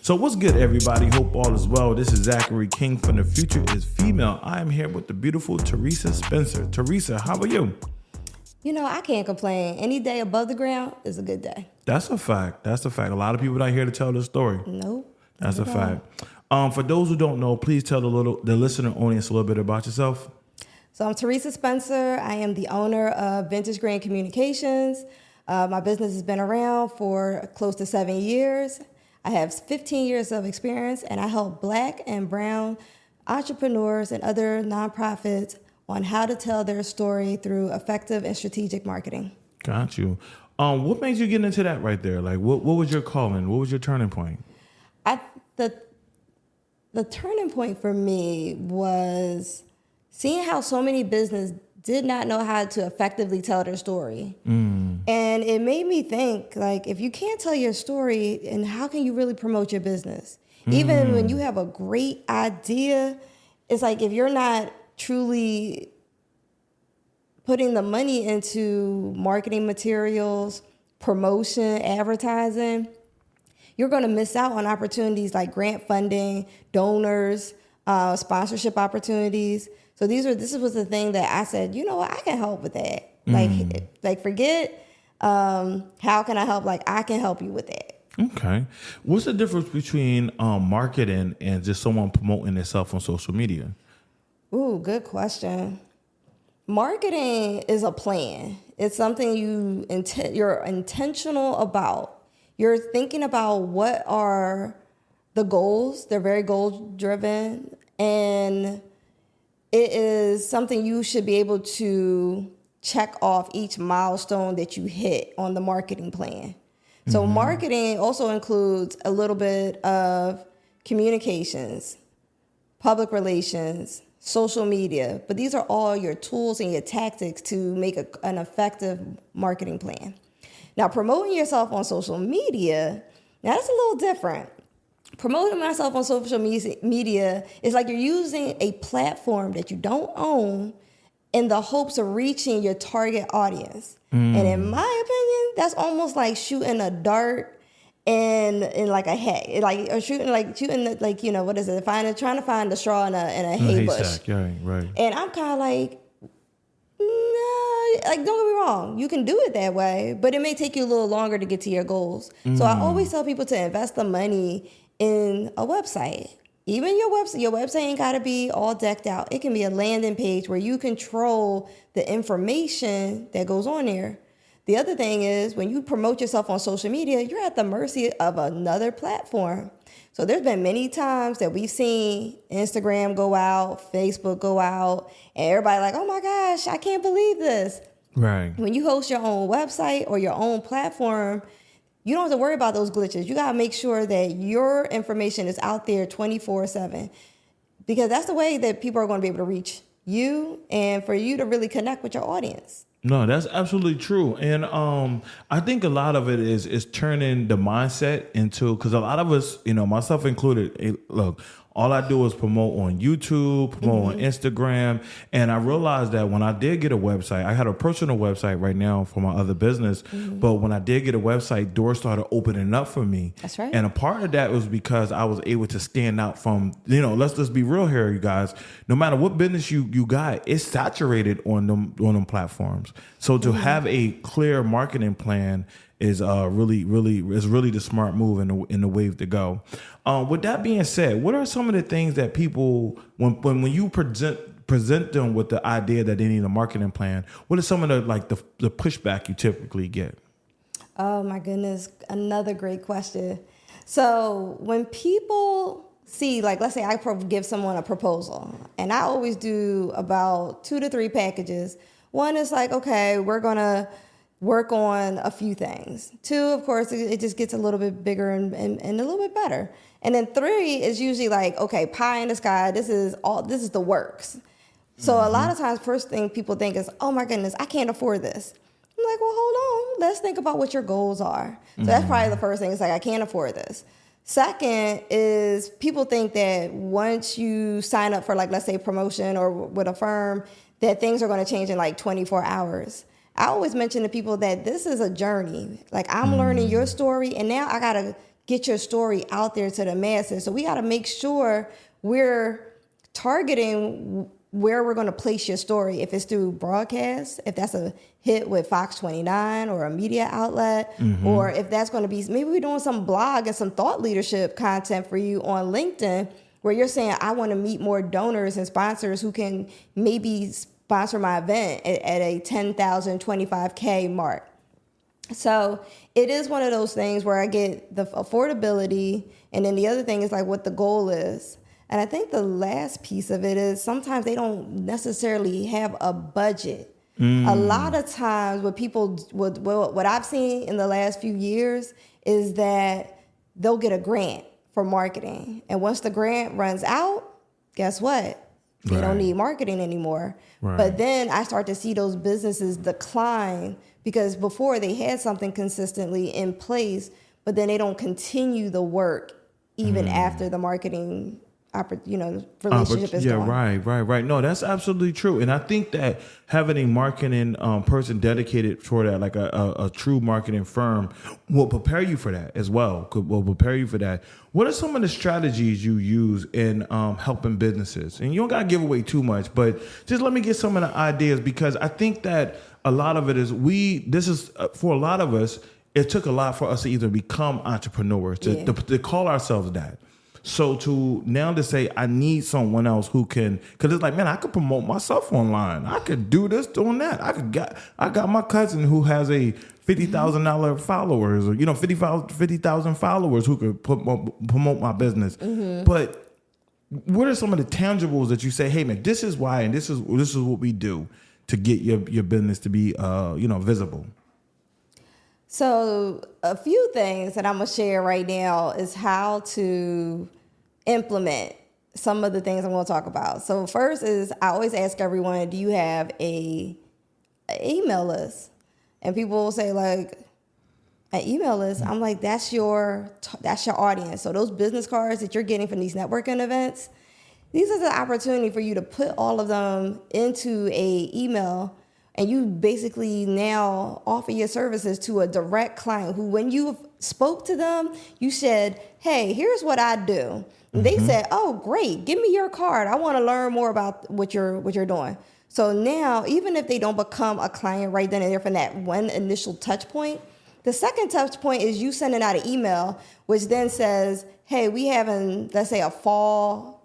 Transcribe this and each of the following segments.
So what's good, everybody? Hope all is well. This is Zachary King from The Future is Female. I am here with the beautiful Theresa Spencer. Theresa, how are you? You know, I can't complain. Any day above the ground is a good day. That's a fact. That's a fact. A lot of people not here to tell this story. Nope. That's a fact. For those who don't know, please tell the listener audience a little bit about yourself. So I'm Theresa Spencer. I am the owner of Vintage Grain Communications. My business has been around for close to 7 years. I have 15 years of experience, and I help Black and Brown entrepreneurs and other nonprofits on how to tell their story through effective and strategic marketing. Got you. What made you get into that right there? Like, what was your calling? What was your turning point? The turning point for me was seeing how so many businesses did not know how to effectively tell their story. And it made me think, like, if you can't tell your story, and how can you really promote your business? Even when you have a great idea, it's like if you're not truly putting the money into marketing materials, promotion, advertising, you're going to miss out on opportunities like grant funding, donors, sponsorship opportunities. So this was the thing that I said, you know what, I can help with that. Like forget how can I help? Like, I can help you with that. Okay. What's the difference between marketing and just someone promoting themselves on social media? Ooh, good question. Marketing is a plan. It's something you're intentional about. You're thinking about what are the goals. They're very goal driven, and it is something you should be able to check off each milestone that you hit on the marketing plan. So marketing also includes a little bit of communications, public relations, social media, but these are all your tools and your tactics to make an effective marketing plan. Now, promoting yourself on social media, now that's a little different. Promoting myself on social media is like you're using a platform that you don't own in the hopes of reaching your target audience. And in my opinion, that's almost like shooting a dart in like a hay, or shooting you know, what is it? Trying to find the straw in a hay bush. Right. And I'm kind of like, no, like, don't get me wrong, you can do it that way, but it may take you a little longer to get to your goals. So I always tell people to invest the money in a website. Even your website ain't got to be all decked out. It can be a landing page where you control the information that goes on there. The other thing is, when you promote yourself on social media, you're at the mercy of another platform. So there's been many times that we've seen Instagram go out, Facebook go out, and everybody like, oh my gosh, I can't believe this. Right. When you host your own website or your own platform, you don't have to worry about those glitches. You got to make sure that your information is out there 24/7, because that's the way that people are going to be able to reach you and for you to really connect with your audience. No, that's absolutely true. And I think a lot of it is turning the mindset into, because a lot of us, you know, myself included, look, all I do is promote on YouTube, promote on Instagram. And I realized that when I did get a website, I had a personal website right now for my other business. But when I did get a website, doors started opening up for me. That's right. And a part of that was because I was able to stand out from, you know, let's be real here, you guys. No matter what business you got, it's saturated on them platforms. So to have a clear marketing plan is really the smart move in the wave to go. With that being said, what are some of the things that people, when you present them with the idea that they need a marketing plan, what are some of the pushback you typically get? Oh my goodness, another great question. So when people see, like, let's say I give someone a proposal, and I always do about 2 to 3 packages. One is like, okay, we're gonna work on a few things. 2, of course, it just gets a little bit bigger and a little bit better. And then 3 is usually like, okay, pie in the sky. This is the works. So a lot of times, first thing people think is, oh my goodness, I can't afford this. I'm like, well, hold on. Let's think about what your goals are. So that's probably the first thing. It's like, I can't afford this. Second is, people think that once you sign up for, like, let's say promotion or with a firm, that things are going to change in like 24 hours. I always mention to people that this is a journey. Like, I'm learning your story, and now I got to get your story out there to the masses. So we got to make sure we're targeting where we're going to place your story. If it's through broadcast, if that's a hit with Fox 29 or a media outlet, or if that's going to be, maybe we're doing some blog and some thought leadership content for you on LinkedIn, where you're saying, I want to meet more donors and sponsors who can maybe sponsor my event at a 10,000, 25K mark. So it is one of those things where I get the affordability, and then the other thing is like what the goal is. And I think the last piece of it is sometimes they don't necessarily have a budget. A lot of times what I've seen in the last few years is that they'll get a grant for marketing. And once the grant runs out, guess what? They don't need marketing anymore. Right. But then I start to see those businesses decline because before they had something consistently in place, but then they don't continue the work even after the marketing relationship is gone. Right. No, that's absolutely true. And I think that having a marketing person dedicated for that, like a true marketing firm, will prepare you for that as well. Will prepare you for that. What are some of the strategies you use in helping businesses? And you don't got to give away too much, but just let me get some of the ideas, because I think that a lot of it is for a lot of us, it took a lot for us to either become entrepreneurs, to call ourselves that. So to say, I need someone else who can, because it's like, man, I could promote myself online. I could do this, doing that. I got my cousin who has a $50,000 followers, or 50,000 followers who could promote my business. But what are some of the tangibles that you say, hey man, this is why, and this is what we do to get your business to be visible? So a few things that I'm going to share right now is how to implement some of the things I'm going to talk about. So first is, I always ask everyone, do you have an email list? And people will say like, an email list. I'm like, that's your audience. So those business cards that you're getting from these networking events, these are the opportunity for you to put all of them into a email. And you basically now offer your services to a direct client who, when you spoke to them, you said, hey, here's what I do. And they said, oh, great. Give me your card. I want to learn more about what you're doing. So now, even if they don't become a client right then and there from that one initial touch point, the second touch point is you sending out an email, which then says, hey, we having, let's say, a fall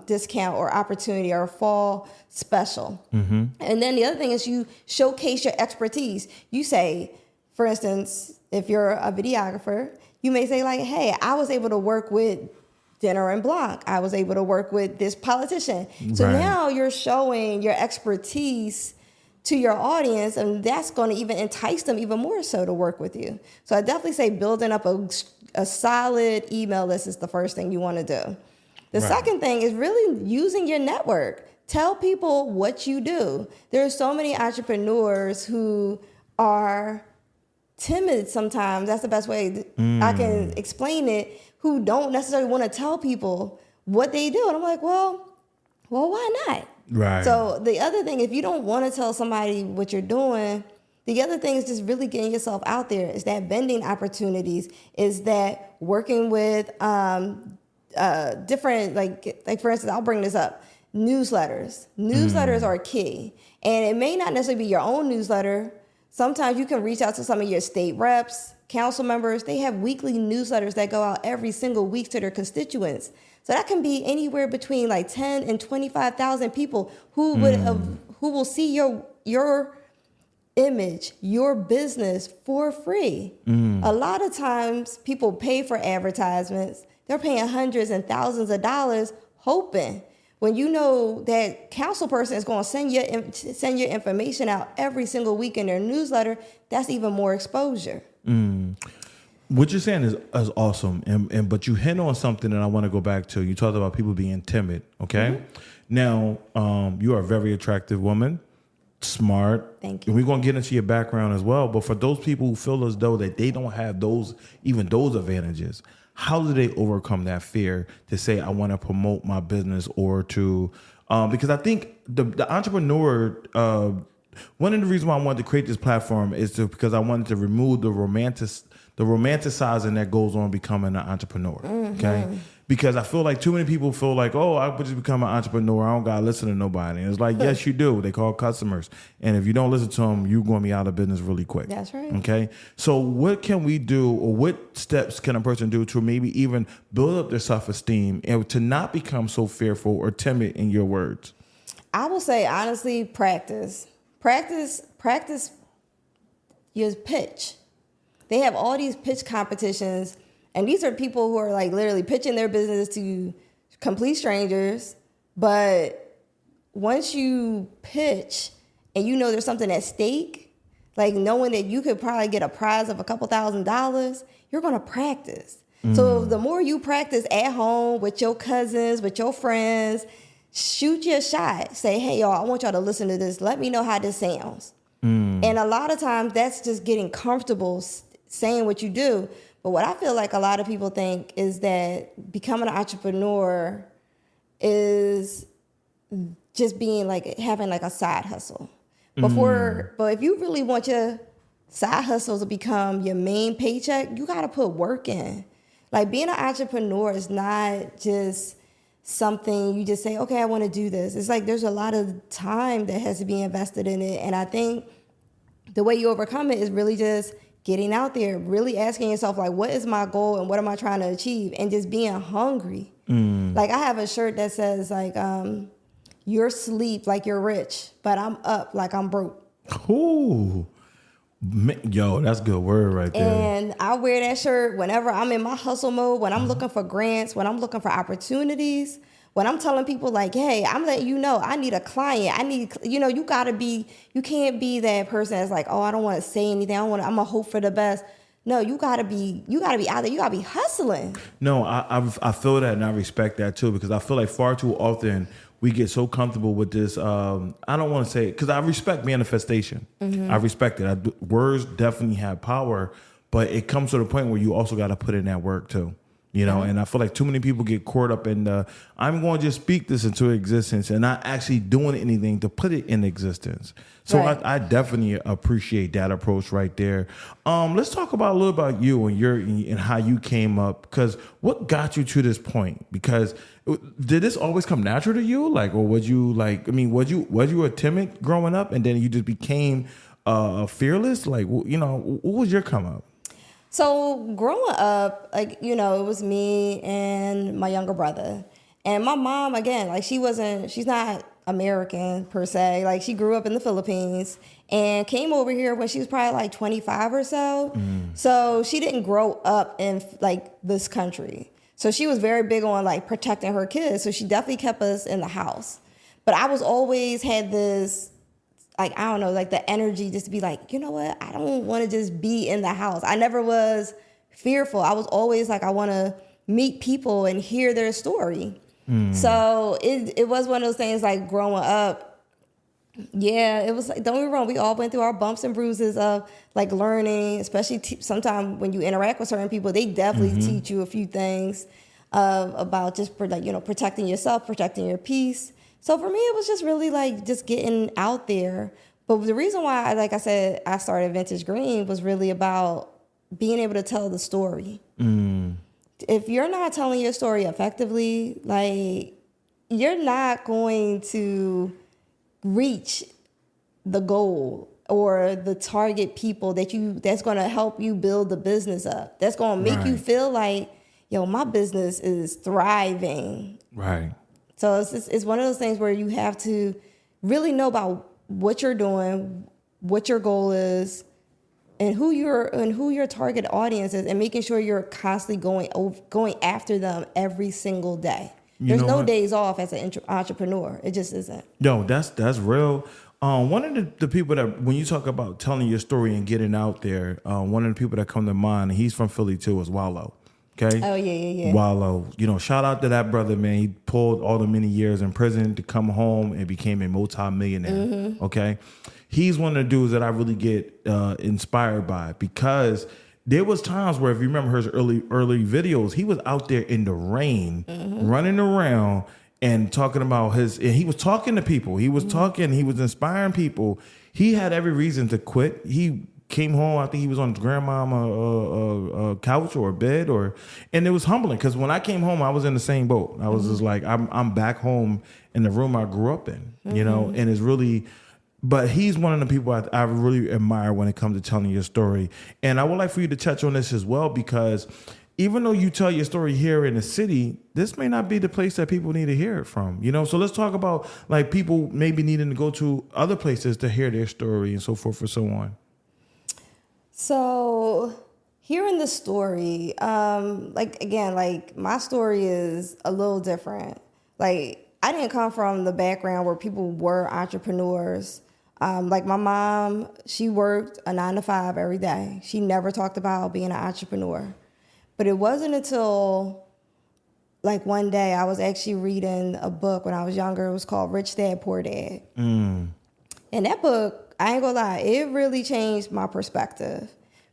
discount or opportunity or a fall special. And then the other thing is you showcase your expertise. You say, for instance, if you're a videographer, you may say like, hey, I was able to work with Dinner and Blanc. I was able to work with this politician. So now you're showing your expertise to your audience, and that's going to even entice them even more so to work with you. So I definitely say building up a solid email list is the first thing you want to do. The second thing is really using your network. Tell people what you do. There are so many entrepreneurs who are timid sometimes. That's the best way I can explain it, who don't necessarily want to tell people what they do. And I'm like, well, why not? Right. So the other thing, if you don't want to tell somebody what you're doing, the other thing is just really getting yourself out there. Is that vending opportunities? Is that working with different, like for instance, I'll bring this up. Newsletters. Newsletters are key. And it may not necessarily be your own newsletter. Sometimes you can reach out to some of your state reps, council members. They have weekly newsletters that go out every single week to their constituents. So that can be anywhere between like 10 and 25,000 people who will see your image, your business for free. A lot of times people pay for advertisements. They're paying hundreds and thousands of dollars hoping. When you know that council person is going to send your information out every single week in their newsletter, that's even more exposure. What you're saying is awesome, but you hit on something that I want to go back to. You talked about people being timid. Okay, now you are a very attractive woman, smart. Thank you. And we're gonna get into your background as well. But for those people who feel as though that they don't have those advantages, how do they overcome that fear to say, I want to promote my business, or to, because I think the entrepreneur, one of the reasons why I wanted to create this platform is because I wanted to remove the the romanticizing that goes on becoming an entrepreneur. Okay. Because I feel like too many people feel like, oh, I would just become an entrepreneur. I don't got to listen to nobody. And it's like, yes, you do. They call customers. And if you don't listen to them, you're going to be out of business really quick. That's right. Okay. So what can we do, or what steps can a person do to maybe even build up their self-esteem and to not become so fearful or timid, in your words? I will say, honestly, practice your pitch. They have all these pitch competitions, and these are people who are like literally pitching their business to complete strangers. But once you pitch and you know there's something at stake, like knowing that you could probably get a prize of a couple $1,000s, you're going to practice. So the more you practice at home with your cousins, with your friends, shoot your shot. Say, hey, y'all, I want y'all to listen to this. Let me know how this sounds. And a lot of times that's just getting comfortable saying what you do. But what I feel like a lot of people think is that becoming an entrepreneur is just being like having like a side hustle. But if you really want your side hustle to become your main paycheck, you got to put work in. Like being an entrepreneur is not just something you just say, okay, I want to do this. It's like there's a lot of time that has to be invested in it. And I think the way you overcome it is really just getting out there, really asking yourself, like, what is my goal and what am I trying to achieve? And just being hungry. Like I have a shirt that says like, you're asleep like you're rich, but I'm up like I'm broke. Ooh. Yo, that's a good word right there. And I wear that shirt whenever I'm in my hustle mode, when I'm looking for grants, when I'm looking for opportunities, when I'm telling people like, hey, I'm letting you know, I need a client. I need, you can't be that person that's like, oh, I don't want to say anything. I'm gonna hope for the best. No, you gotta be out there. You gotta be hustling. No, I feel that, and I respect that too, because I feel like far too often we get so comfortable with this. I don't want to say it because I respect manifestation. I respect it. Words definitely have power, but it comes to the point where you also got to put in that work too. And I feel like too many people get caught up in I'm going to just speak this into existence and not actually doing anything to put it in existence. So right. I definitely appreciate that approach right there. Let's talk about a little about you and how you came up, because what got you to this point? Because did this always come natural to you? Like, or was you was you a timid growing up and then you just became fearless? Like, what was your come up? So growing up, it was me and my younger brother. And my mom, again, she's not American per se. Like she grew up in the Philippines and came over here when she was probably like 25 or so. So she didn't grow up in like this country. So she was very big on like protecting her kids. So she definitely kept us in the house. But I was always had this, like, I don't know, like the energy just to be like, you know what? I don't want to just be in the house. I never was fearful. I was always like, I want to meet people and hear their story. So it was one of those things like growing up. Yeah, it was like, don't get me wrong. We all went through our bumps and bruises of like learning, especially sometimes when you interact with certain people, they definitely teach you a few things about just protecting yourself, protecting your peace. So for me, it was just really like just getting out there. But the reason why, like I said, I started Vintage Green was really about being able to tell the story. If you're not telling your story effectively, like you're not going to reach the goal or the target people that's going to help you build the business up. That's going to make you feel like, yo, my business is thriving. Right. So it's one of those things where you have to really know about what you're doing, what your goal is, and who your target audience is, and making sure you're constantly going after them every single day. There's no days off as an entrepreneur. It just isn't. No, that's real. One of the people that, when you talk about telling your story and getting out there, one of the people that come to mind, he's from Philly too, is Wallow. Okay. Oh yeah. Wallow, shout out to that brother, man. He pulled all the many years in prison to come home and became a multi-millionaire. Okay. He's one of the dudes that I really get inspired by, because there was times where, if you remember his early videos, he was out there in the rain, running around and talking about and he was talking to people. He was talking, he was inspiring people. He had every reason to quit. He came home. I think he was on grandmama couch or bed, and it was humbling because when I came home, I was in the same boat. I was just like, I'm back home in the room I grew up in, you know, and it's really. But he's one of the people I really admire when it comes to telling your story. And I would like for you to touch on this as well, because even though you tell your story here in the city, this may not be the place that people need to hear it from, you know? So let's talk about like people maybe needing to go to other places to hear their story and so forth and so on. So hearing the story, like my story is a little different. Like I didn't come from the background where people were entrepreneurs. Like my mom, she worked a 9-to-5 every day. She never talked about being an entrepreneur. But it wasn't until like one day I was actually reading a book when I was younger. It was called Rich Dad, Poor Dad. And that book, I ain't gonna lie, it really changed my perspective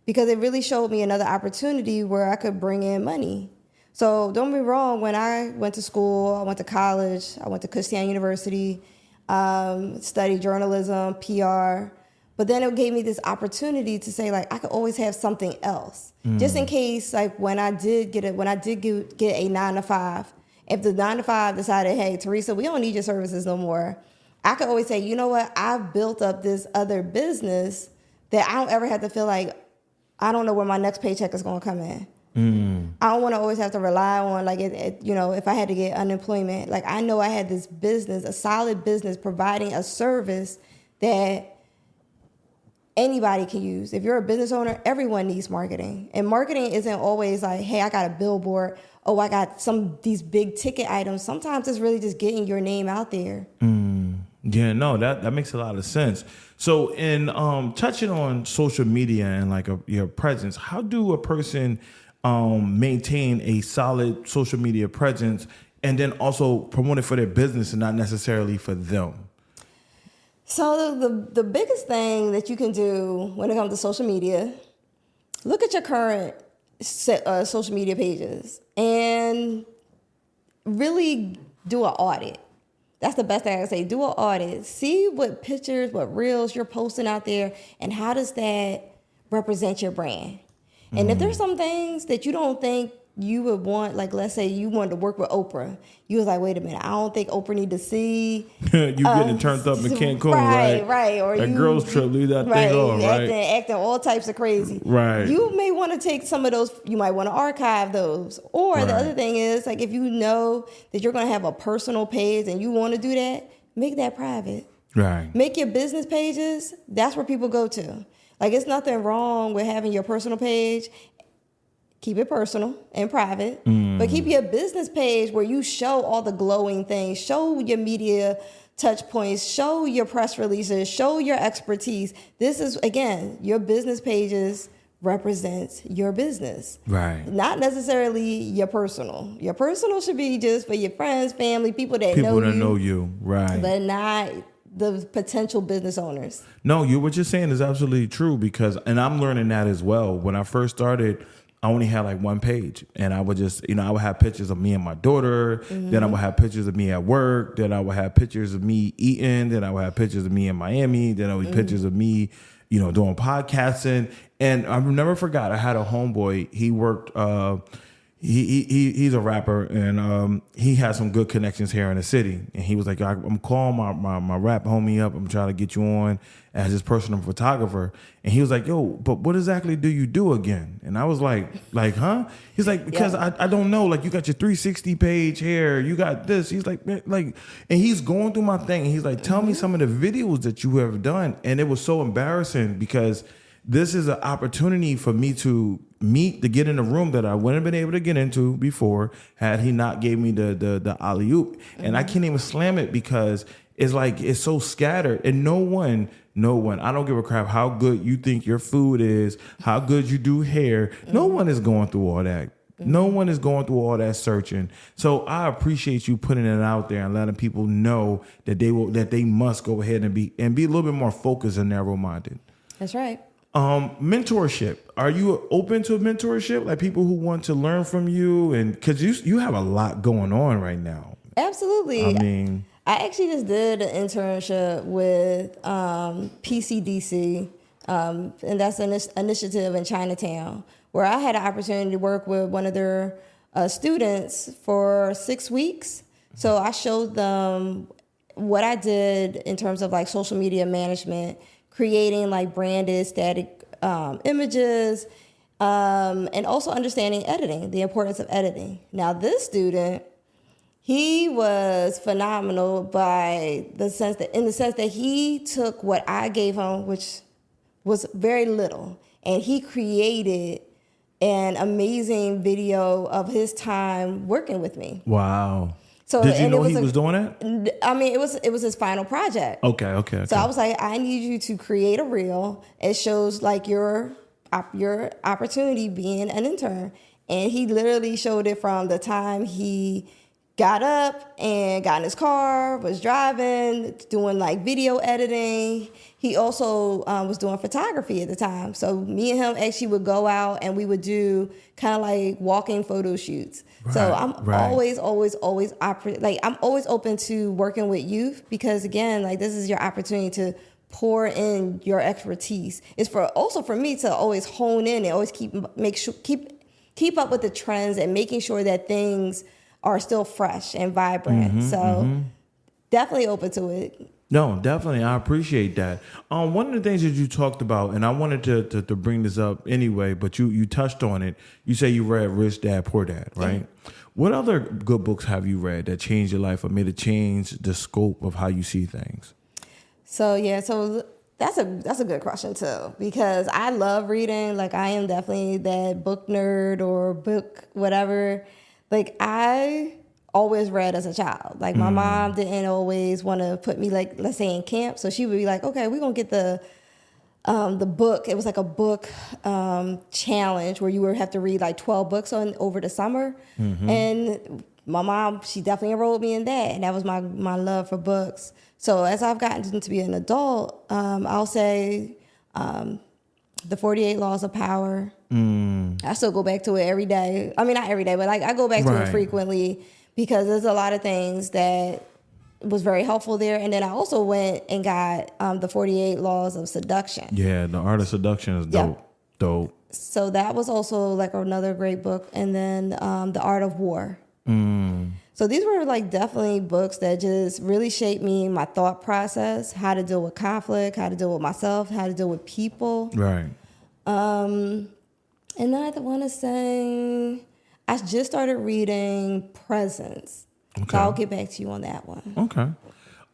because it really showed me another opportunity where I could bring in money. So don't be wrong, when I went to school, I went to college, I went to Kutztown University, studied journalism, PR, but then it gave me this opportunity to say like I could always have something else, just in case like when I did get a 9-to-5, if the 9-to-5 decided, hey Theresa, we don't need your services no more, I could always say, you know what, I've built up this other business that I don't ever have to feel like I don't know where my next paycheck is going to come in. I don't want to always have to rely on like you know, if I had to get unemployment, like I know I had this business, a solid business providing a service that anybody can use. If you're a business owner, everyone needs marketing, and marketing isn't always like, hey, I got a billboard. Oh, I got these big ticket items. Sometimes it's really just getting your name out there. Yeah, no, that makes a lot of sense. So in touching on social media and like your presence, how do a person maintain a solid social media presence and then also promote it for their business and not necessarily for them? So the biggest thing that you can do when it comes to social media, look at your current social media pages and really do an audit. That's the best thing I can say. Do an audit. See what pictures, what reels you're posting out there, and how does that represent your brand. And if there's some things that you don't think you would want, like let's say you wanted to work with Oprah, you was like, wait a minute, I don't think Oprah need to see you getting turned up in Cancun, right? Right. Or that girls trip, leave that thing on, right? Acting all types of crazy. Right. You may want to take some of those, you might want to archive those. Or the other thing is, like if you know that you're going to have a personal page and you want to do that, make that private. Right. Make your business pages, that's where people go to. Like it's nothing wrong with having your personal page. Keep it personal and private, but keep your business page where you show all the glowing things, show your media touch points, show your press releases, show your expertise. This is, again, your business pages represents your business. Right. Not necessarily your personal. Your personal should be just for your friends, family, people that know you. Right. But not the potential business owners. No, what you're saying is absolutely true and I'm learning that as well. When I first started, I only had like one page, and I would just, I would have pictures of me and my daughter. Then I would have pictures of me at work. Then I would have pictures of me eating. Then I would have pictures of me in Miami. Then I would have pictures of me, doing podcasting. And I never forgot, I had a homeboy. He worked, he's a rapper, and he has some good connections here in the city. And he was like, I'm calling my rap homie up. I'm trying to get you on as his personal photographer. And he was like, yo, but what exactly do you do again? And I was like, huh? He's like, because I don't know. Like, you got your 360 page here. You got this. He's like, and he's going through my thing. And he's like, tell me some of the videos that you have done. And it was so embarrassing because this is an opportunity for me to get in a room that I wouldn't have been able to get into before had he not gave me the alley-oop. And I can't even slam it because it's so scattered, and no one, I don't give a crap how good you think your food is, how good you do hair. No one is going through all that. No one is going through all that searching. So I appreciate you putting it out there and letting people know that they must go ahead and be a little bit more focused and narrow-minded. That's right. Mentorship. Are you open to mentorship? Like people who want to learn from you, and because you have a lot going on right now. Absolutely. I actually just did an internship with PCDC, And that's an initiative in Chinatown where I had an opportunity to work with one of their students for 6 weeks. So I showed them what I did in terms of like social media management, creating like branded static images, and also understanding editing, the importance of editing. Now, this student, he was phenomenal in the sense that he took what I gave him, which was very little, and he created an amazing video of his time working with me. Wow. So did you know he was doing it? I mean, it was his final project. Okay. So I was like, I need you to create a reel. It shows like your opportunity being an intern. And he literally showed it from the time he got up and got in his car, was driving, doing like video editing. He also was doing photography at the time. So me and him actually would go out and we would do kind of like walking photo shoots. Right, so I'm right. always I'm always open to working with youth because again, like this is your opportunity to pour in your expertise. It's for me to always hone in and always keep up with the trends and making sure that things are still fresh and vibrant. Definitely open to it. No, definitely. I appreciate that. One of the things that you talked about, and I wanted to bring this up anyway, but you touched on it. You say you read Rich Dad, Poor Dad, right? Yeah. What other good books have you read that changed your life or made it change the scope of how you see things? So that's a good question too, because I love reading. Like I am definitely that book nerd or book whatever. Like I always read as a child. Like my mom didn't always want to put me like, let's say in camp. So she would be like, okay, we're going to get the book. It was like a book challenge where you would have to read like 12 books over the summer. And my mom, she definitely enrolled me in that. And that was my love for books. So as I've gotten to be an adult, I'll say The 48 Laws of Power. I still go back to it every day. I mean, not every day, but like I go back to it frequently because there's a lot of things that was very helpful there. And then I also went and got The 48 Laws of Seduction. Yeah, The Art of Seduction is dope. Yep. Dope. So that was also like another great book. And then The Art of War. So these were like definitely books that just really shaped me, my thought process, how to deal with conflict, how to deal with myself, how to deal with people. Right. And then I want to say, I just started reading Presence. Okay. So I'll get back to you on that one. Okay.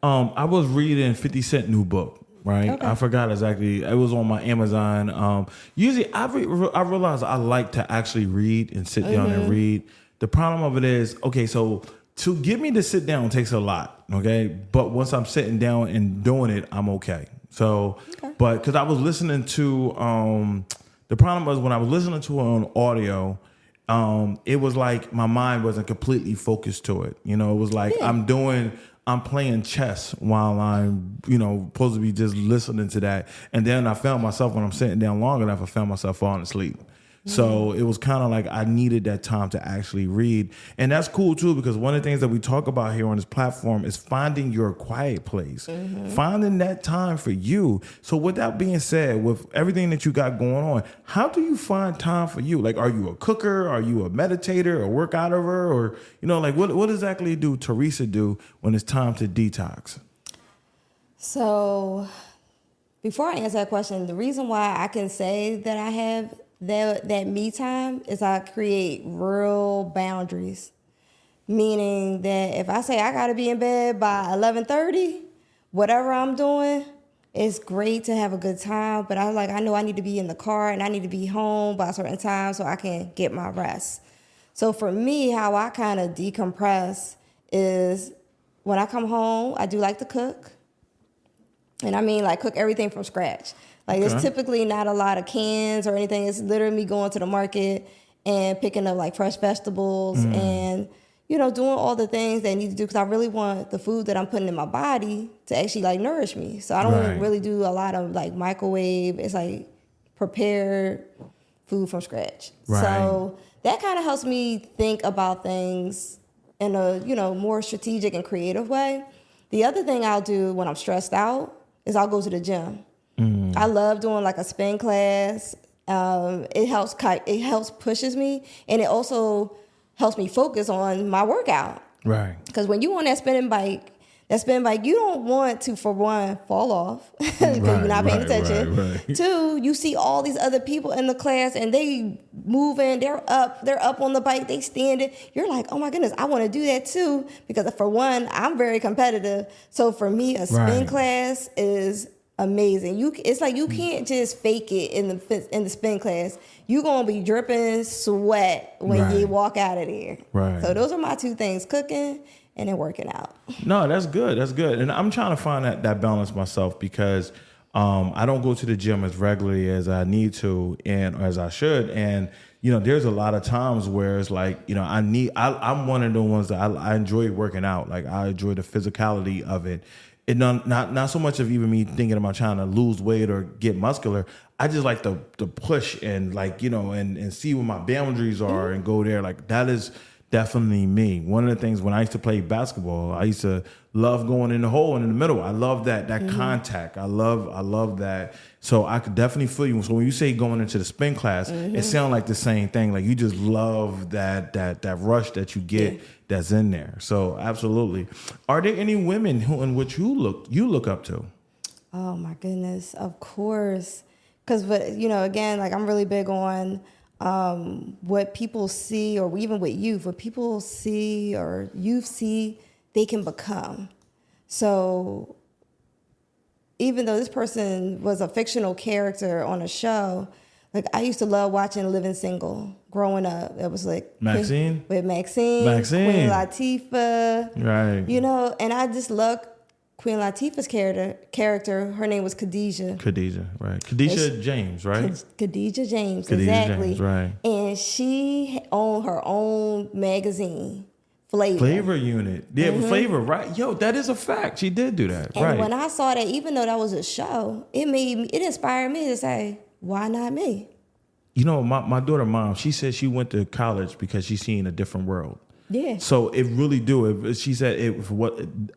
I was reading 50 Cent new book, right? Okay. I forgot exactly. It was on my Amazon. Usually I realize I like to actually read and sit down and read. The problem of it is, okay, so to get me to sit down takes a lot, okay? But once I'm sitting down and doing it, I'm okay. So, but because I was listening to, the problem was when I was listening to it on audio, it was like my mind wasn't completely focused to it. You know, it was like I'm playing chess while I'm, supposed to be just listening to that. And then I found myself, when I'm sitting down long enough, I found myself falling asleep. So it was kind of like I needed that time to actually read. And that's cool, too, because one of the things that we talk about here on this platform is finding your quiet place, finding that time for you. So with that being said, with everything that you got going on, how do you find time for you? Like, are you a cooker? Are you a meditator, a workouter? Or, like what exactly do Theresa do when it's time to detox? So before I answer that question, the reason why I can say that I have that me time is I create real boundaries. Meaning that if I say I gotta be in bed by 11:30, whatever I'm doing, it's great to have a good time, but I know I need to be in the car and I need to be home by a certain time so I can get my rest. So for me, how I kind of decompress is when I come home, I do like to cook. And I mean like cook everything from scratch. Like it's typically not a lot of cans or anything. It's literally me going to the market and picking up like fresh vegetables and, doing all the things they need to do because I really want the food that I'm putting in my body to actually like nourish me. So I don't really do a lot of like microwave. It's like prepared food from scratch. Right. So that kind of helps me think about things in a, more strategic and creative way. The other thing I'll do when I'm stressed out is I'll go to the gym. I love doing like a spin class. It helps pushes me, and it also helps me focus on my workout. Right. Because when you on that spinning bike, you don't want to, for one, fall off because you're not paying attention. Right. Two, you see all these other people in the class and they moving, they're up on the bike, they standing. You're like, oh my goodness, I want to do that too. Because for one, I'm very competitive. So for me, a spin class is amazing. It's like you can't just fake it in the spin class. You're gonna be dripping sweat when you walk out of there. Right. So those are my two things: cooking and then working out. No, that's good. That's good. And I'm trying to find that balance myself because I don't go to the gym as regularly as I need to and as I should. And there's a lot of times where it's like, I'm one of the ones that I enjoy working out. Like I enjoy the physicality of it. And not so much of even me thinking about trying to lose weight or get muscular. I just like to push and and see what my boundaries are and go there. Like that is definitely me. One of the things when I used to play basketball, I used to love going in the hole and in the middle. I love that contact. I love that. So I could definitely feel you. So when you say going into the spin class, it sounds like the same thing. Like you just love that rush that you get that's in there. So absolutely. Are there any women in which you look up to? Oh my goodness, of course. Because again, like I'm really big on what people see, or even with youth, what people see or youth see, they can become. So even though this person was a fictional character on a show, like I used to love watching Living Single growing up. It was like Maxine, Queen Latifah, right? And I just loved Queen Latifah's character. Her name was Khadijah. Right? Khadijah James, right? Khadijah James, Khadijah exactly. James, right? And she owned her own magazine, Flavor Unit. Yeah, Flavor, right? Yo, that is a fact. She did do that, and right? when I saw that, even though that was a show, it inspired me to say, why not me? My daughter, mom, she said she went to college because she's seen a different world. Yeah. So it really do. She said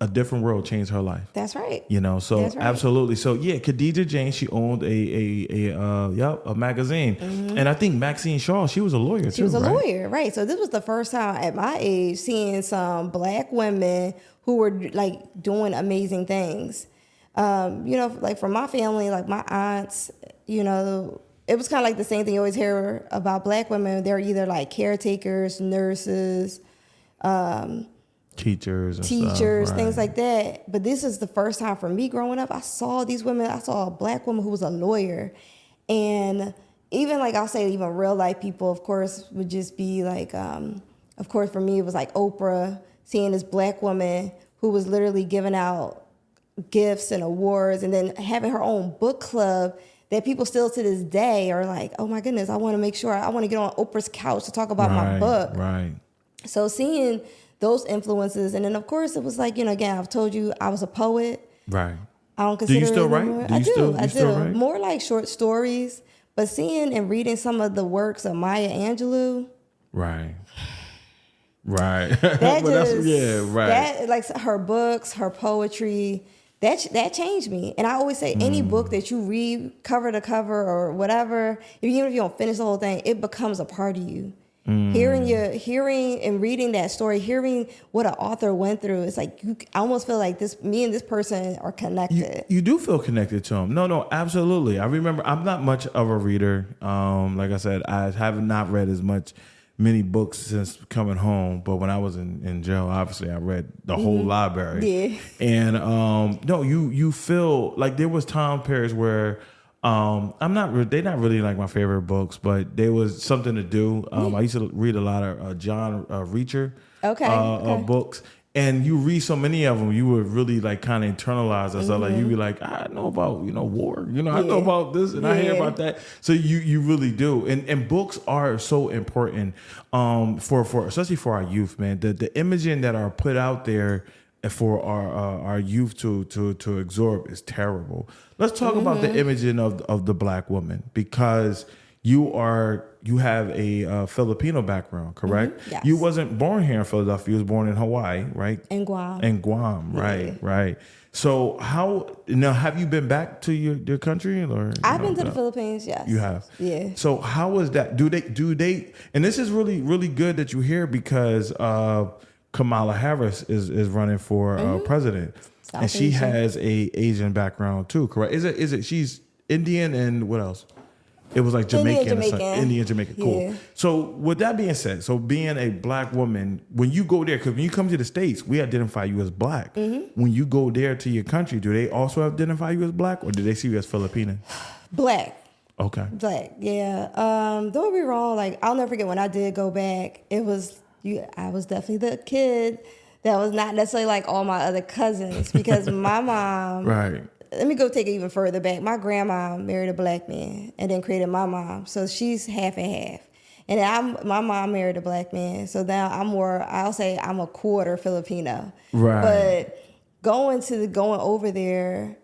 a different world changed her life. That's right. So That's right. Absolutely. So yeah, Khadijah James, she owned a magazine, and I think Maxine Shaw, she was a lawyer too. She was a lawyer, right? So this was the first time at my age seeing some Black women who were like doing amazing things. Like from my family, like my aunts, it was kind of like the same thing you always hear about Black women. They're either like caretakers, nurses, teachers, things like that. But this is the first time for me growing up. I saw these women. I saw a Black woman who was a lawyer, and even like I'll say, even real life people, of course, would just be like, of course, for me it was like Oprah, seeing this Black woman who was literally giving out gifts and awards, and then having her own book club that people still to this day are like, oh my goodness, I want to make sure I want to get on Oprah's couch to talk about my book. Right. So seeing those influences, and then of course it was like, again, I've told you I was a poet. Right. I don't consider it it anymore. write? I do. Write? More like short stories, but seeing and reading some of the works of Maya Angelou. Right. Right. That, like her books, her poetry, that changed me. And I always say any book that you read cover to cover or whatever, even if you don't finish the whole thing, it becomes a part of you. Hearing and reading that story, hearing what an author went through, it's like I almost feel like me and this person are connected. You do feel connected to him. No, absolutely. I remember I'm not much of a reader. Like I said, I have not read many books since coming home, but when I was in jail, obviously I read the whole library. Yeah. And no, you feel like there was time periods where they're not really like my favorite books, but there was something to do. I used to read a lot of John Reacher books. And you read so many of them, you would really like kind of internalize that stuff. Like you'd be like, I know about war, I know about this, and I hear about that. So you really do. And books are so important for especially for our youth, man. The imaging that are put out there for our youth to absorb is terrible. Let's talk about the imaging of the Black woman, because you have a Filipino background, correct? Yes. You wasn't born here in Philadelphia. You was born in Hawaii, right? In Guam. In Guam, right, right. So have you been back to your country, or I've been to the Philippines? Yes, you have. Yeah. So how is that? Do they? And this is really good that you're here because Kamala Harris is running for president, South and she Asian. has a Asian background too, correct? Is it she's Indian and what else? It was like Jamaican. Indian, Jamaican. Cool. Yeah. So with that being said, so being a black woman, when you go there, because when you come to the States, we identify you as black. When you go there to your country, do they also identify you as black, or do they see you as Filipino? Black. Okay. Black. Yeah. Don't get me wrong. Like, I'll never forget when I did go back. I was definitely the kid that was not necessarily like all my other cousins, because my mom. Right. Let me go take it even further back. My grandma married a black man and then created my mom. So she's half and half. And then my mom married a black man. So now I'll say I'm a quarter Filipino. Right. But going over there,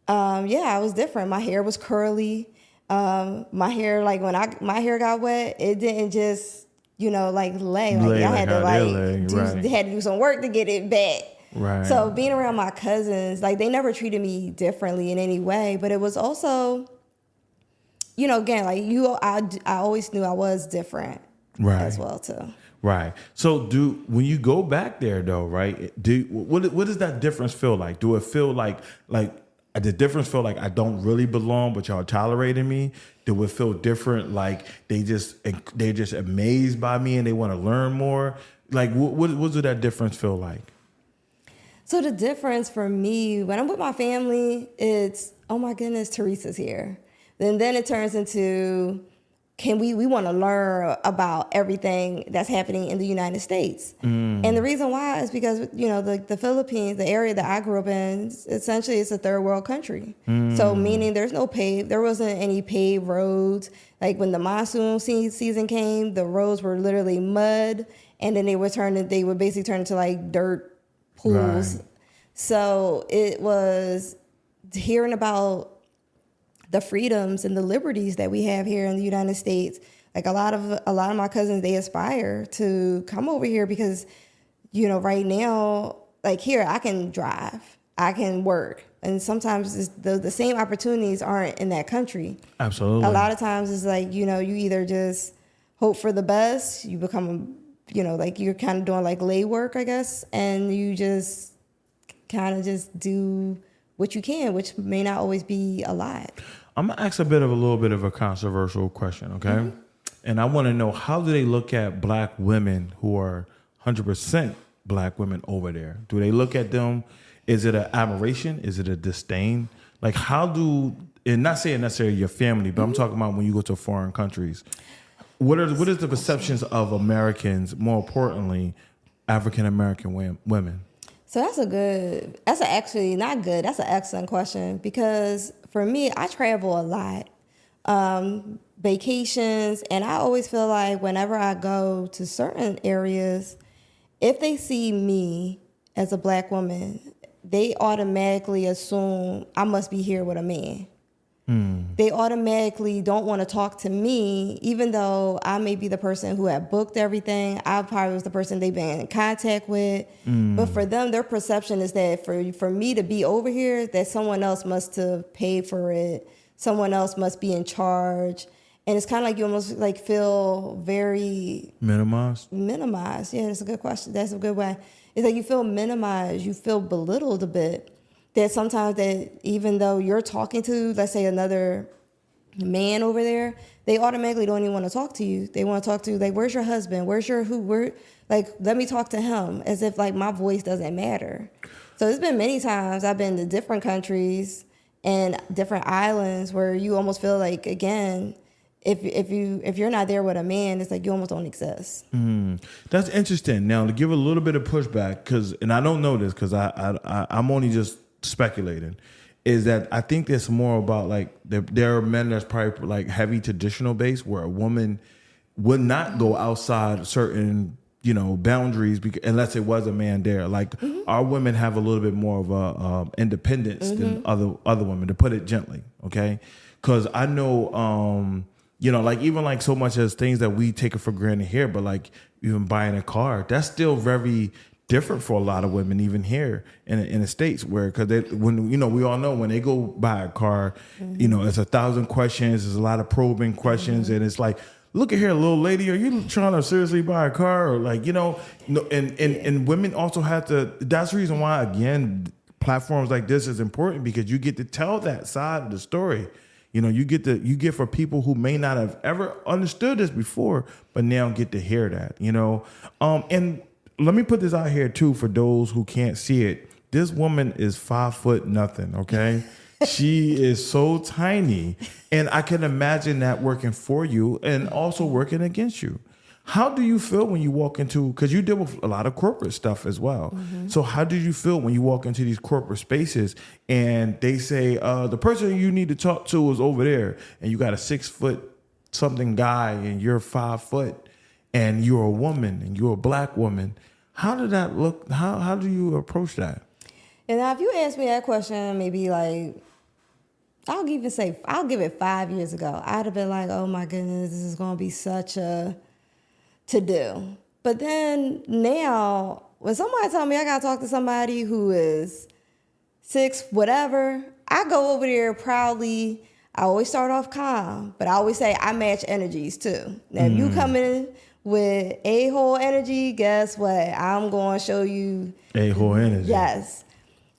I was different. My hair was curly. My hair, like when my hair got wet, it didn't just, lay. Like I had to had to do some work to get it back. Right. So being around my cousins, like they never treated me differently in any way, but it was also, again, like I always knew I was different, right, as well too. Right. So when you go back there though, right? What does that difference feel like? Do it feel like the difference feel like I don't really belong, but y'all tolerating me? Do it feel different? Like they're just amazed by me and they want to learn more? Like what does that difference feel like? So the difference for me, when I'm with my family, it's, oh my goodness, Theresa's here. Then it turns into, we want to learn about everything that's happening in the United States. And the reason why is because, the Philippines, the area that I grew up in, essentially it's a third world country. So meaning there wasn't any paved roads. Like when the monsoon season came, the roads were literally mud, and then they would basically turn into like dirt pools. Right. So it was hearing about the freedoms and the liberties that we have here in the United States. Like a lot of my cousins, they aspire to come over here because, right now, like here, I can drive, I can work. And sometimes the same opportunities aren't in that country. Absolutely. A lot of times it's like, you either just hope for the best, you become like you're kind of doing like lay work, I guess, and you just kind of just do what you can, which may not always be a lot. I'm going to ask a little bit of a controversial question, okay? And I want to know, how do they look at black women who are 100% black women over there? Do they look at them, is it an admiration? Is it a disdain? Like and not saying necessarily your family, but I'm talking about when you go to foreign countries. What is the perceptions of Americans, more importantly, African American women? So that's an excellent question, because for me, I travel a lot, vacations, and I always feel like whenever I go to certain areas, if they see me as a black woman, they automatically assume I must be here with a man. They automatically don't want to talk to me, even though I may be the person who had booked everything. I probably was the person they've been in contact with. But for them, their perception is that for me to be over here, that someone else must have paid for it. Someone else must be in charge. And it's kind of like you almost like feel very... Minimized? Yeah, that's a good question. That's a good way. It's like you feel minimized. You feel belittled a bit. That sometimes that even though you're talking to, let's say, another man over there, they automatically don't even want to talk to you. They want to talk to you like, where's your husband? Let me talk to him, as if like my voice doesn't matter. So there's been many times I've been to different countries and different islands where you almost feel like, again, if you're not there with a man, it's like you almost don't exist. That's interesting. Now, to give a little bit of pushback, and I don't know this because I'm only just speculating, is that I think there's more about like there are men that's probably like heavy traditional based, where a woman would not go outside certain boundaries unless it was a man there. Like our women have a little bit more of a independence than other women, to put it gently. Okay, because I know You know, like even like so much as things that we take it for granted here, but like even buying a car, that's still very different for a lot of women, even here in the States, where because when we all know when they go buy a car, it's 1,000 questions, there's a lot of probing questions, and it's like, look at here, little lady, are you trying to seriously buy a car? Or like, and women also have to. That's the reason why, again, platforms like this is important, because you get to tell that side of the story. You get for people who may not have ever understood this before, but now get to hear that. And let me put this out here too for those who can't see it. This woman is 5'0". Okay. She is so tiny, and I can imagine that working for you and also working against you. How do you feel when you walk into, because you deal with a lot of corporate stuff as well. So how do you feel when you walk into these corporate spaces and they say, the person you need to talk to is over there, and you got a 6' something guy and you're 5 foot and you're a woman and you're a black woman? How did that look? How do you approach that? And now if you ask me that question, maybe like, I'll give it 5 years ago, I'd have been like, oh my goodness, this is going to be such a to-do. But then now, when somebody tell me I got to talk to somebody who is 6 whatever, I go over there proudly. I always start off calm, but I always say I match energies too. Now, if you come in with a-hole energy, guess what? I'm going to show you a-hole energy. Yes.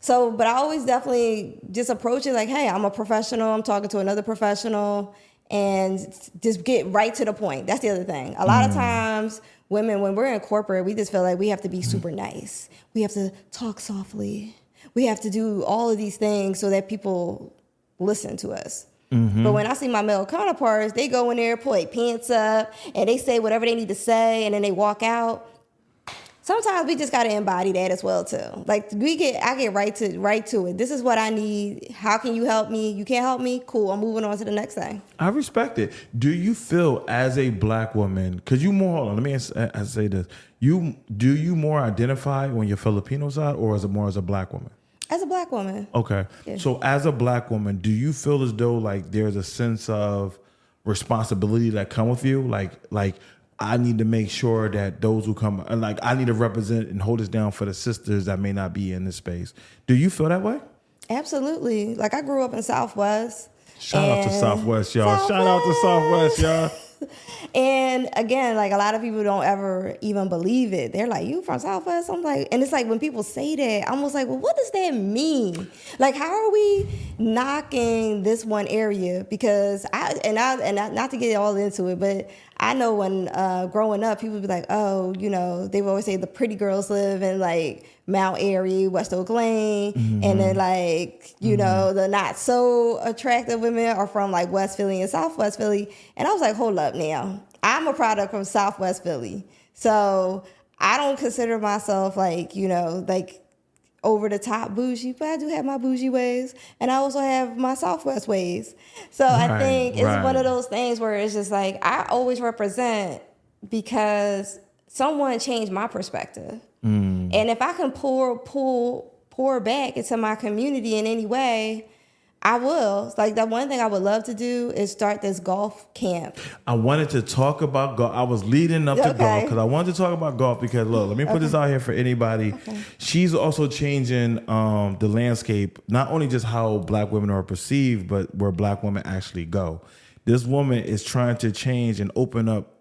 So, but I always definitely just approach it like, hey, I'm a professional. I'm talking to another professional, and just get right to the point. That's the other thing. A lot of times, women, when we're in corporate, we just feel like we have to be super nice. We have to talk softly. We have to do all of these things so that people listen to us. But when I see my male counterparts, they go in there, pull their pants up, and they say whatever they need to say, and then they walk out. Sometimes we just got to embody that as well too. Like I get right to it. This is what I need. How can you help me? You can't help me? Cool. I'm moving on to the next thing. I respect it. Do you feel as a black woman, because you more, hold on, let me say this. Do you more identify when you're Filipino side, or is it more as a black woman? As a black woman. Okay. Yeah. So as a black woman, do you feel as though like there's a sense of responsibility that come with you? Like I need to make sure that those who come, like I need to represent and hold this down for the sisters that may not be in this space. Do you feel that way? Absolutely. Like I grew up in Southwest. Shout out to Southwest, y'all. Shout out to Southwest, y'all. And again, like a lot of people don't ever even believe it. They're like, you from Southwest? I'm like, and it's like when people say that, I'm almost like, well, what does that mean? Like, how are we knocking this one area? Because not to get all into it, but I know when growing up, people would be like, oh, they would always say the pretty girls live in like Mount Airy, West Oak Lane. And then like, the not so attractive women are from like West Philly and Southwest Philly. And I was like, hold up now. I'm a product from Southwest Philly. So I don't consider myself like, like over the top bougie, but I do have my bougie ways, and I also have my Southwest ways. So I think it's one of those things where it's just like I always represent because someone changed my perspective. And if I can pour back into my community in any way, I will. It's like the one thing I would love to do is start this golf camp. I wanted to talk about golf. I was leading up to golf because I wanted to talk about golf because, look, let me put this out here for anybody. She's also changing the landscape, not only just how black women are perceived, but where black women actually go. This woman is trying to change and open up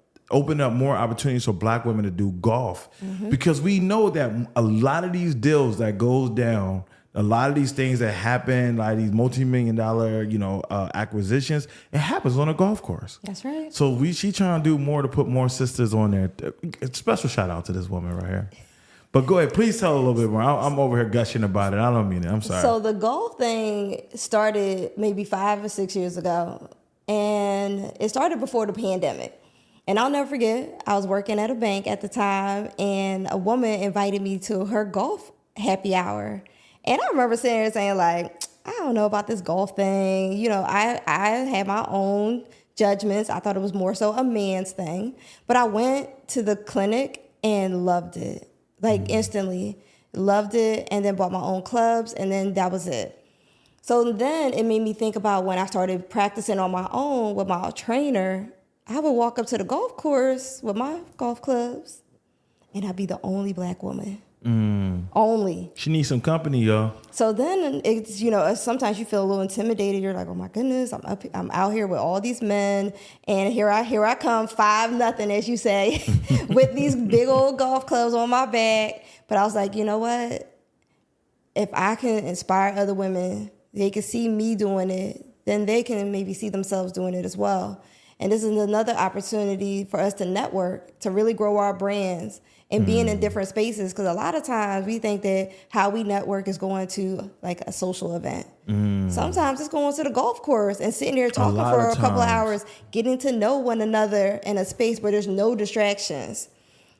more opportunities for black women to do golf because we know that a lot of these deals that goes down, a lot of these things that happen, like these multi-million-dollar, acquisitions, it happens on a golf course. That's right. So she trying to do more to put more sisters on there. Special shout out to this woman right here. But go ahead, please tell a little bit more. I'm over here gushing about it. I don't mean it. I'm sorry. So the golf thing started maybe 5 or 6 years ago, and it started before the pandemic. And I'll never forget, I was working at a bank at the time, and a woman invited me to her golf happy hour. And I remember sitting there saying, like, I don't know about this golf thing. I had my own judgments. I thought it was more so a man's thing. But I went to the clinic and loved it, like instantly. Loved it, and then bought my own clubs, and then that was it. So then it made me think about when I started practicing on my own with my trainer. I would walk up to the golf course with my golf clubs, and I'd be the only black woman. Only. She needs some company, y'all. So then it's, you know, sometimes you feel a little intimidated. You're like, oh my goodness, I'm out here with all these men, and here I come 5-0, as you say, with these big old golf clubs on my back. But I was like, you know what? If I can inspire other women, they can see me doing it, then they can maybe see themselves doing it as well. And this is another opportunity for us to network, to really grow our brands and being in different spaces. Because a lot of times we think that how we network is going to like a social event. Sometimes it's going to the golf course and sitting there talking for a couple of hours, getting to know one another in a space where there's no distractions.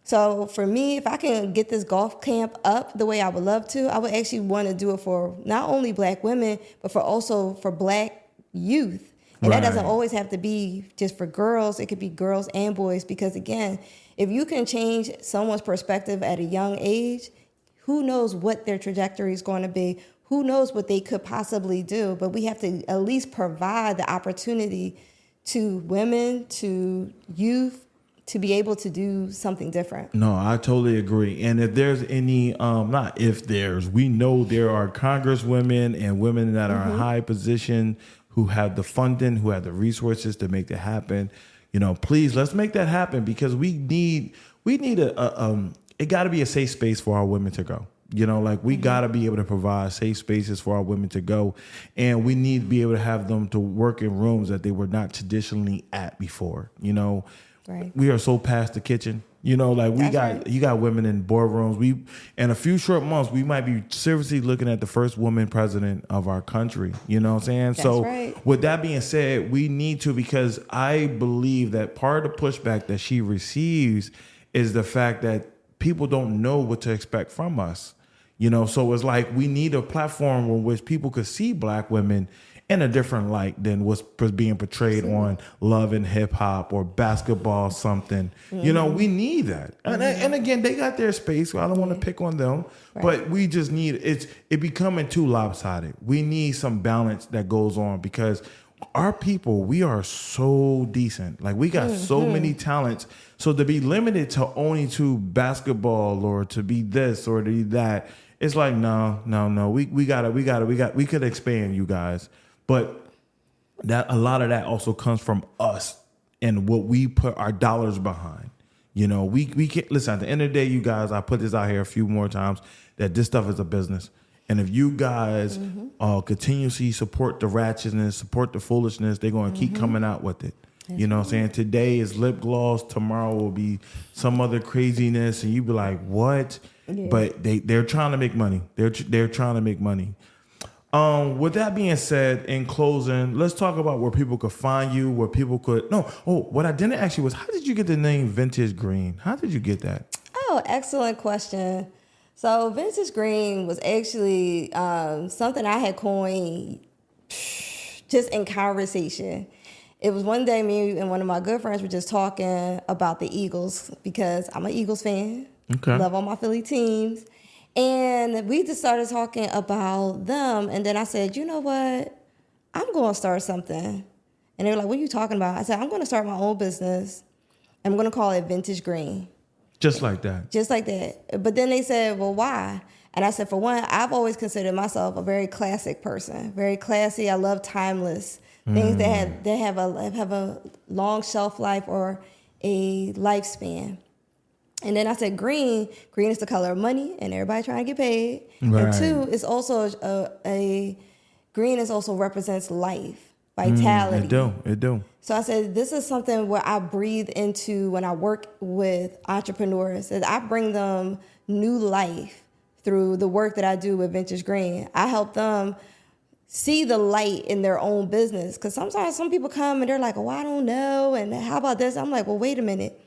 So for me, if I can get this golf camp up the way I would love to, I would actually want to do it for not only black women, but also for black youth. And that doesn't always have to be just for girls. It could be girls and boys. Because again, if you can change someone's perspective at a young age, who knows what their trajectory is going to be? Who knows what they could possibly do? But we have to at least provide the opportunity to women, to youth, to be able to do something different. No, I totally agree. And if there's any, we know there are congresswomen and women that are in high position who have the funding, who have the resources to make that happen. You know, please, let's make that happen, because we need it got to be a safe space for our women to go. You know, like we got to be able to provide safe spaces for our women to go. And we need to be able to have them to work in rooms that they were not traditionally at before. You know, we are so past the kitchen. You know, like you got women in boardrooms. In a few short months, we might be seriously looking at the first woman president of our country. You know what I'm saying? With that being said, we need to, because I believe that part of the pushback that she receives is the fact that people don't know what to expect from us. You know, so it's like we need a platform in which people could see black women in a different light than what's being portrayed on Love and Hip Hop or Basketball something. You know, we need that. And again, they got their space, so I don't want to pick on them. But we just need, it becoming too lopsided. We need some balance that goes on, because our people, we are so decent. Like we got so many talents. So to be limited to only to basketball or to be this or to be that, it's like, no. We could expand, you guys. But that a lot of that also comes from us and what we put our dollars behind. You know, we can't, listen, at the end of the day, you guys, I put this out here a few more times, that this stuff is a business. And if you guys continuously support the ratchetness, support the foolishness, they're going to keep coming out with it. You know what I'm saying? Today is lip gloss. Tomorrow will be some other craziness. And you be like, what? Yeah. But they're trying to make money. They're trying to make money. With that being said, in closing, let's talk about where people could find you, where people could... what I didn't ask you was, how did you get the name Vintage Green? How did you get that? Oh, excellent question. So Vintage Green was actually something I had coined just in conversation. It was one day me and one of my good friends were just talking about the Eagles, because I'm an Eagles fan. Okay. Love all my Philly teams. And we just started talking about them. And then I said, you know what? I'm going to start something. And they were like, what are you talking about? I said, I'm going to start my own business. I'm going to call it Vintage Green. Just like that. Just like that. But then they said, well, why? And I said, for one, I've always considered myself a very classic person, very classy. I love timeless things that have a long shelf life or a lifespan. And then I said, green is the color of money, and everybody trying to get paid. Right. And two, it's also green is also represents life, vitality. It do. So I said, this is something where I breathe into when I work with entrepreneurs. That I bring them new life through the work that I do with Vintage Green. I help them see the light in their own business. Because sometimes some people come and they're like, oh, I don't know, and how about this? I'm like, well, wait a minute.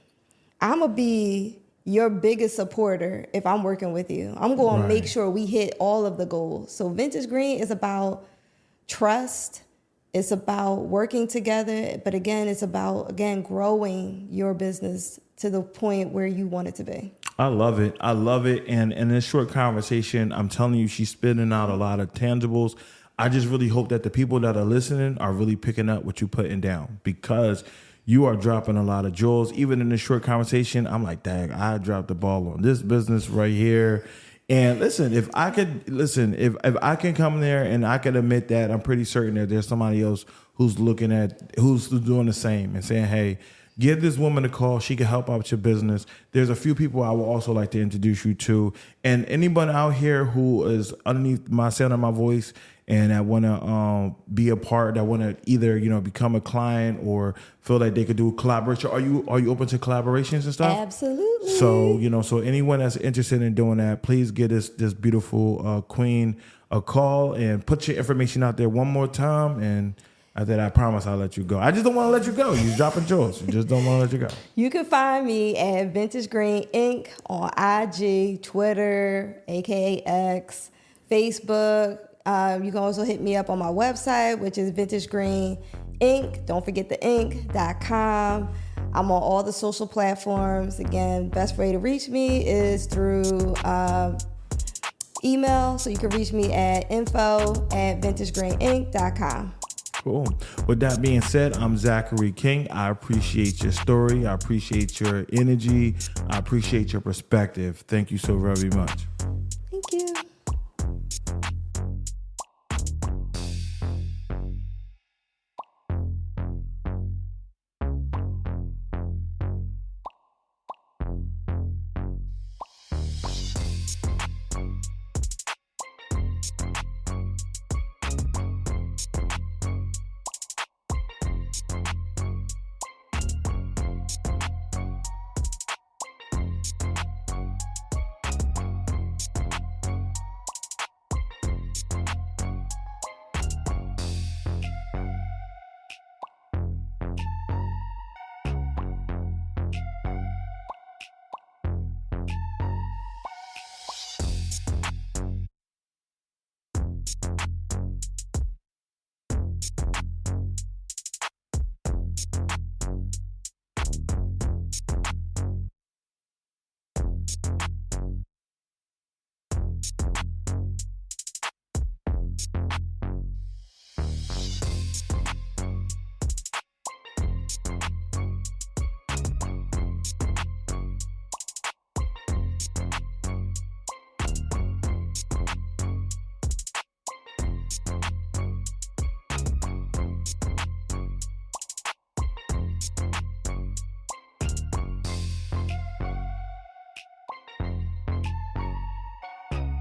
I'm going to be your biggest supporter if I'm working with you. I'm going to make sure we hit all of the goals. So Vintage Green is about trust. It's about working together. But again, it's about, growing your business to the point where you want it to be. I love it. And in this short conversation, I'm telling you, she's spitting out a lot of tangibles. I just really hope that the people that are listening are really picking up what you're putting down, because you are dropping a lot of jewels. Even in this short conversation, I'm like, dang, I dropped the ball on this business right here. And listen, if I can come there and I could admit that, I'm pretty certain that there's somebody else who's doing the same and saying, hey, give this woman a call. She can help out with your business. There's a few people I would also like to introduce you to. And anyone out here who is underneath my sound of my voice and that want to be a part, that want to either, become a client or feel like they could do a collaboration. Are you open to collaborations and stuff? Absolutely. So anyone that's interested in doing that, please give this beautiful queen a call and put your information out there one more time. And after that, I promise I'll let you go. I just don't want to let you go. You're dropping jewels. You just don't want to let you go. You can find me at Vintage Green Inc. on IG, Twitter, aka X, Facebook. You can also hit me up on my website, which is Vintage Green Inc. Don't forget the Inc.com. I'm on all the social platforms. Again, best way to reach me is through email. So you can reach me at info@vintagegreeninc.com. Cool. With that being said, I'm Zachary King. I appreciate your story. I appreciate your energy. I appreciate your perspective. Thank you so very much. Thank you.